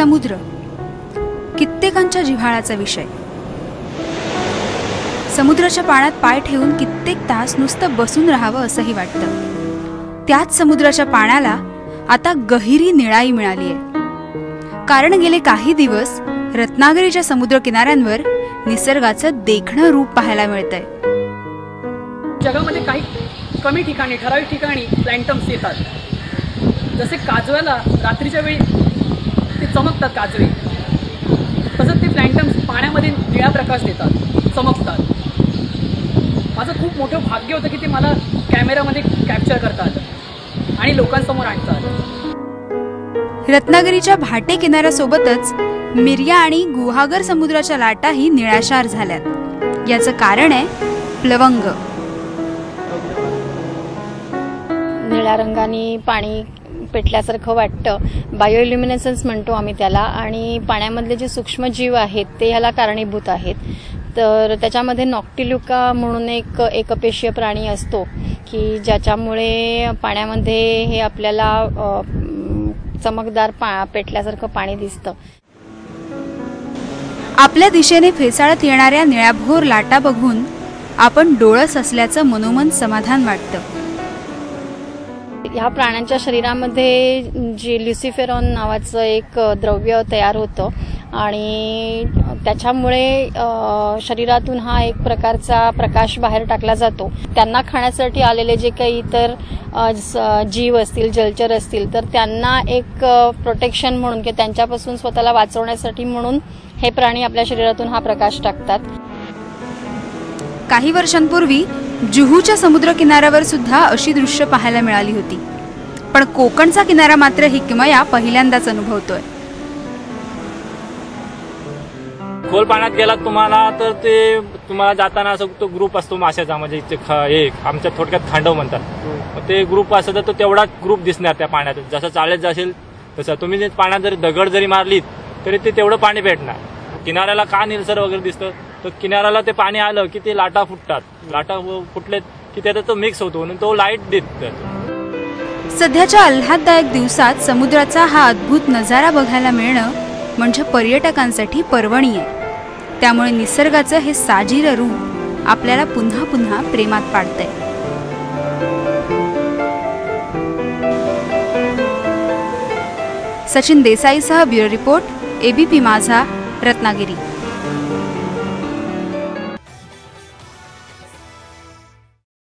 समुद्र कित्येकांच्या जिव्हाळ्याचा विषय। समुद्राच्या पाण्यात पाय ठेवून कित्येक तास नुसतं बसून राहावं असंही वाटतं। त्याच समुद्राच्या पाण्याला आता गहिरी निळाई मिळाली आहे, कारण गेले काही दिवस रत्नागिरीच्या समुद्र किनाऱ्यांवर निसर्गाचं देखणं रूप पाहायला मिळतंय। जगामध्ये काही कमी ठिकाणी, ठराविक ठिकाणी प्लॅन्टम्स येतात। जसे काजव्याला रात्रीच्या वेळी ते चमकतात काजवे, तसंच ते प्लॅन्टम्स पाण्यामध्ये निळा प्रकाश देतात, चमकतात। माझं खूप मोठं भाग्य होतं की ते मला कॅमेरामध्ये कॅप्चर करतात आणि लोकांसमोर आणतात। रत्नागिरीच्या भाटे किनाऱ्यासोबतच मिर्या आणि गुहागर समुद्राच्या लाटाही निळाशार झाल्यात। याचं कारण आहे प्लवंग। निळ्या रंगाने पाणी पेटल्यासारखं वाटतं, बायोल्युमिनेसन्स म्हणतो आम्ही त्याला, आणि पाण्यामधले जे सूक्ष्मजीव आहेत ते ह्याला कारणीभूत आहेत। तर त्याच्यामध्ये नॉक्टिल्युका म्हणून एक एकपेशीय प्राणी असतो की ज्याच्यामुळे पाण्यामध्ये हे आपल्याला चमकदार पेटल्यासारखं पाणी दिसतं। आपल्या दिशेने फेसाळत येणाऱ्या निळ्याभोर लाटा बघून आपण डोळस असल्याचं मनोमन समाधान वाटतं। ह्या प्राण्यांच्या शरीरामध्ये जे ल्युसिफेरॉन नावाचं एक द्रव्य तयार होतं आणि त्याच्यामुळे शरीरातून हा एक प्रकारचा प्रकाश बाहेर टाकला जातो। त्यांना खाण्यासाठी आलेले जे काही इतर जीव असतील, जलचर असतील, तर त्यांना एक प्रोटेक्शन म्हणून की त्यांच्यापासून स्वतःला वाचवण्यासाठी म्हणून हे प्राणी आपल्या शरीरातून हा प्रकाश टाकतात। काही वर्षांपूर्वी जुहूच्या समुद्र किनाऱ्यावर सुद्धा अशी दृश्य पाहायला मिळाली होती, पण कोकणचा किनारा मात्र ही किमया पहिल्यांदाच अनुभवतोय। खोल पाण्यात गेलात तुम्हाला तर ते तुम्हाला जाताना असं तो ग्रुप असतो माशाचा, म्हणजे एक आमच्या थोडक्यात खांडव म्हणतात, ते ग्रुप असं तर तो तेवढाच ग्रुप दिसणार त्या पाण्यात। जसं चालत जाशील तसं तुम्ही पाण्यात जरी दगड जरी मारलीत तरी ते तेवढं पाणी भेटणार। किनाऱ्याला का निळसर वगैरे दिसतं, तर किनाऱ्याला ते पाणी आलं की ते लाटा फुटतात, लाटा फुटले की त्यात तो मिक्स होतो आणि तो लाईट देतो। सध्याच्या आल्हाददायक दिवसात समुद्राचा हा अद्भुत नजारा बघायला मिळणं म्हणजे पर्यटकांसाठी पर्वणी आहे। त्यामुळे निसर्गाचं हे साजिर रूप आपल्याला पुन्हा पुन्हा प्रेमात पाडतंय। सचिन देसाईसह ब्युरो रिपोर्ट, एबीपी माझा, रत्नागिरी।